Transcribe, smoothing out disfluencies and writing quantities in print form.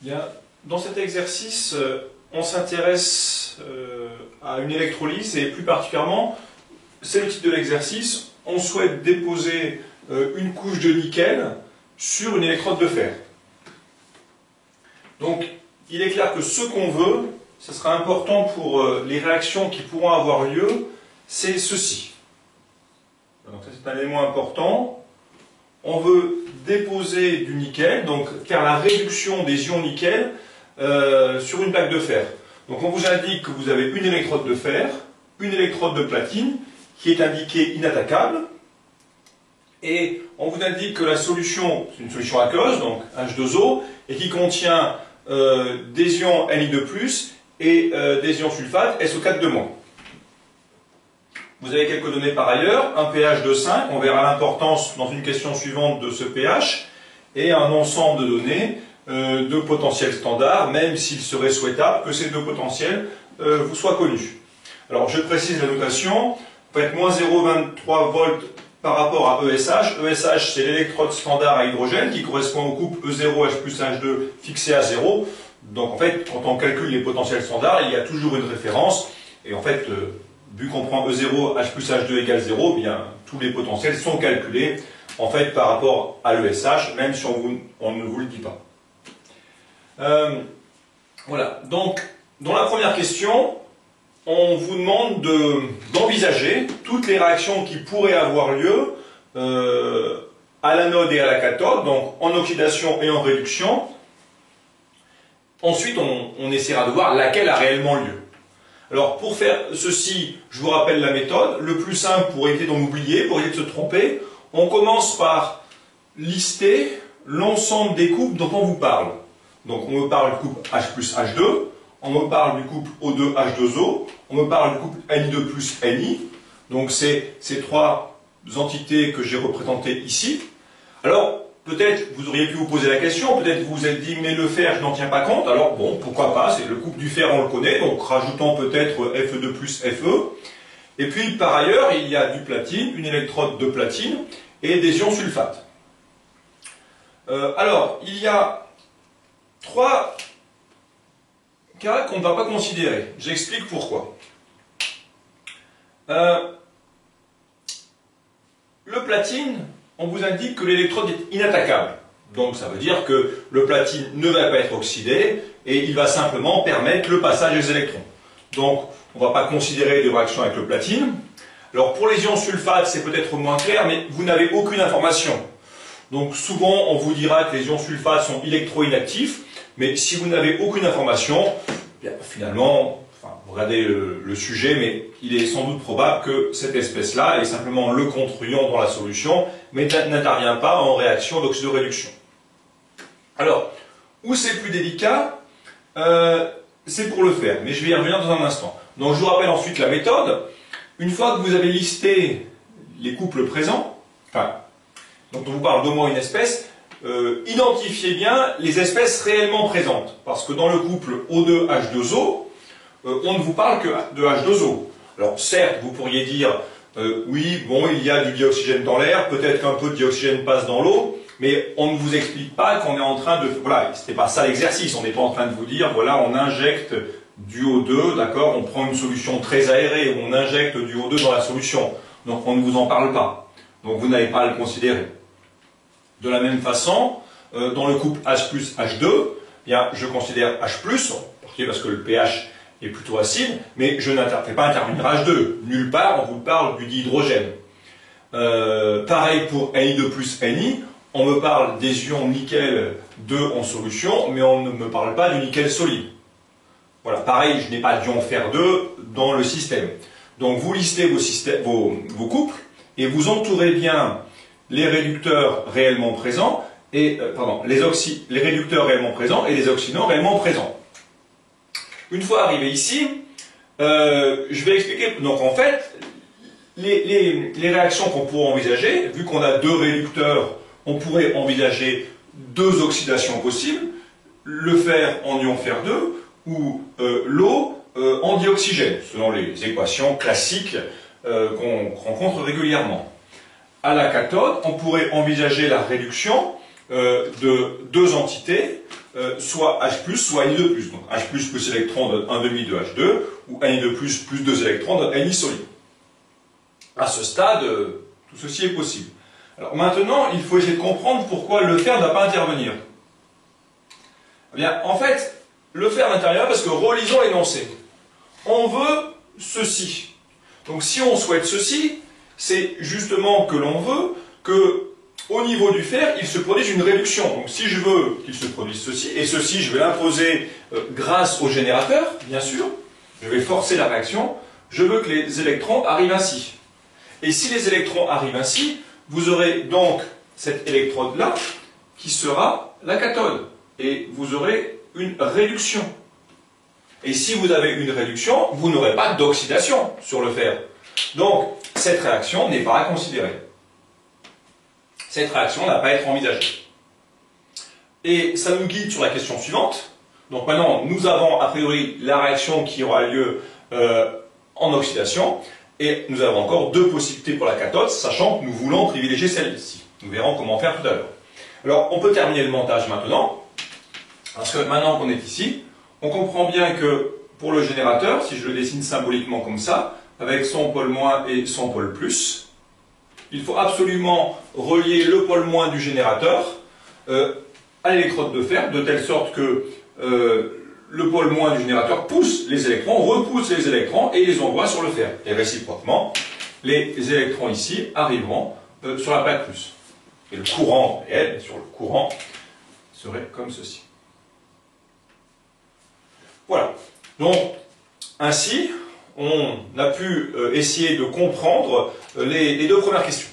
Bien, dans cet exercice, on s'intéresse à une électrolyse et plus particulièrement, c'est le titre de l'exercice, on souhaite déposer une couche de nickel sur une électrode de fer. Donc, il est clair que ce qu'on veut, ce sera important pour les réactions qui pourront avoir lieu, c'est ceci. Donc, ça c'est un élément important. On veut déposer du nickel, donc faire la réduction des ions nickel sur une plaque de fer. Donc on vous indique que vous avez une électrode de fer, une électrode de platine, qui est indiquée inattaquable, et on vous indique que la solution, c'est une solution aqueuse, donc H2O, et qui contient des ions Ni2+, et des ions sulfate SO4-. Vous avez quelques données par ailleurs, un pH de 5, on verra l'importance dans une question suivante de ce pH, et un ensemble de données de potentiels standards, même s'il serait souhaitable que ces deux potentiels vous soient connus. Alors je précise la notation, vous faites moins 0,23 volts par rapport à ESH. ESH c'est l'électrode standard à hydrogène qui correspond au couple E0H plus H2 fixé à 0. Donc en fait, quand on calcule les potentiels standards, il y a toujours une référence, et en fait, vu qu'on prend E0, H plus H2 égale 0, bien, tous les potentiels sont calculés en fait par rapport à l'ESH, même si on ne vous le dit pas. Voilà, donc dans la première question, on vous demande d'envisager toutes les réactions qui pourraient avoir lieu à l'anode et à la cathode, donc en oxydation et en réduction. Ensuite, on essaiera de voir laquelle a réellement lieu. Alors pour faire ceci, je vous rappelle la méthode. Le plus simple pour éviter d'en oublier, pour éviter de se tromper, on commence par lister l'ensemble des couples dont on vous parle. Donc on me parle du couple H plus H2, on me parle du couple O2 H2O, on me parle du couple Ni2 plus Ni. Donc c'est ces trois entités que j'ai représentées ici. Alors peut-être vous auriez pu vous poser la question, peut-être vous vous êtes dit mais le fer je n'en tiens pas compte, alors bon pourquoi pas, c'est le couple du fer on le connaît, donc rajoutons peut-être Fe2 plus Fe. Et puis par ailleurs il y a du platine, une électrode de platine et des ions sulfate. Alors il y a trois cas qu'on ne va pas considérer, j'explique pourquoi. Le platine, on vous indique que l'électrode est inattaquable. Donc ça veut dire que le platine ne va pas être oxydé et il va simplement permettre le passage des électrons. Donc on ne va pas considérer de réaction avec le platine. Alors pour les ions sulfate, c'est peut-être moins clair, mais vous n'avez aucune information. Donc souvent on vous dira que les ions sulfate sont électro-inactifs, mais si vous n'avez aucune information, bien, finalement, vous regardez le sujet, mais il est sans doute probable que cette espèce-là est simplement le contre-ion dans la solution, mais n'intervient pas en réaction d'oxydoréduction. Alors, où c'est plus délicat, c'est pour le faire, mais je vais y revenir dans un instant. Donc je vous rappelle ensuite la méthode. Une fois que vous avez listé les couples présents, dont on vous parle d'au moins une espèce, identifiez bien les espèces réellement présentes. Parce que dans le couple O2H2O, on ne vous parle que de H2O. Alors certes, vous pourriez dire, oui, bon, il y a du dioxygène dans l'air, peut-être qu'un peu de dioxygène passe dans l'eau, mais on ne vous explique pas qu'on est en train de... Voilà, c'était pas ça l'exercice, on n'est pas en train de vous dire, voilà, on injecte du O2, d'accord, on prend une solution très aérée, on injecte du O2 dans la solution. Donc on ne vous en parle pas. Donc vous n'avez pas à le considérer. De la même façon, dans le couple H plus H2, bien, je considère H+, parce que le pH est plutôt acide, mais je ne fais pas intervenir H2. Nulle part, on vous parle du dihydrogène. Pareil pour Ni2 plus Ni, on me parle des ions nickel 2 en solution, mais on ne me parle pas du nickel solide. Voilà, pareil, je n'ai pas d'ion fer 2 dans le système. Donc vous listez vos couples, et vous entourez bien les réducteurs réellement présents, et, les réducteurs réellement présents et les oxydants réellement présents. Une fois arrivé ici, je vais expliquer, donc en fait, les réactions qu'on pourrait envisager, vu qu'on a deux réducteurs, on pourrait envisager deux oxydations possibles, le fer en ion fer 2 ou l'eau en dioxygène, selon les équations classiques qu'on rencontre régulièrement. À la cathode, on pourrait envisager la réduction de deux entités soit H+, soit Ni2+. Donc H+, plus électron donne 1,5 de H2, ou Ni2+, plus 2 électrons donne Ni solide. À ce stade, tout ceci est possible. Alors maintenant, il faut essayer de comprendre pourquoi le fer ne va pas intervenir. Eh bien, en fait, le fer n'intervient pas parce que relisons l'énoncé. On veut ceci. Donc si on souhaite ceci, c'est justement que l'on veut que, au niveau du fer, il se produise une réduction. Donc si je veux qu'il se produise ceci, et ceci je vais l'imposer grâce au générateur, bien sûr, je vais forcer la réaction, je veux que les électrons arrivent ainsi. Et si les électrons arrivent ainsi, vous aurez donc cette électrode-là qui sera la cathode. Et vous aurez une réduction. Et si vous avez une réduction, vous n'aurez pas d'oxydation sur le fer. Donc, cette réaction n'est pas à considérer. Cette réaction n'a pas à être envisagée. Et ça nous guide sur la question suivante. Donc maintenant, nous avons a priori la réaction qui aura lieu en oxydation. Et nous avons encore deux possibilités pour la cathode, sachant que nous voulons privilégier celle-ci. Nous verrons comment faire tout à l'heure. Alors, on peut terminer le montage maintenant. Parce que maintenant qu'on est ici, on comprend bien que pour le générateur, si je le dessine symboliquement comme ça, avec son pôle moins et son pôle plus, il faut absolument relier le pôle moins du générateur à l'électrode de fer, de telle sorte que le pôle moins du générateur pousse les électrons, repousse les électrons et les envoie sur le fer. Et réciproquement, les électrons ici arriveront sur la plaque plus. Et le courant réel, sur le courant, serait comme ceci. Voilà. Donc, ainsi, on a pu essayer de comprendre les deux premières questions.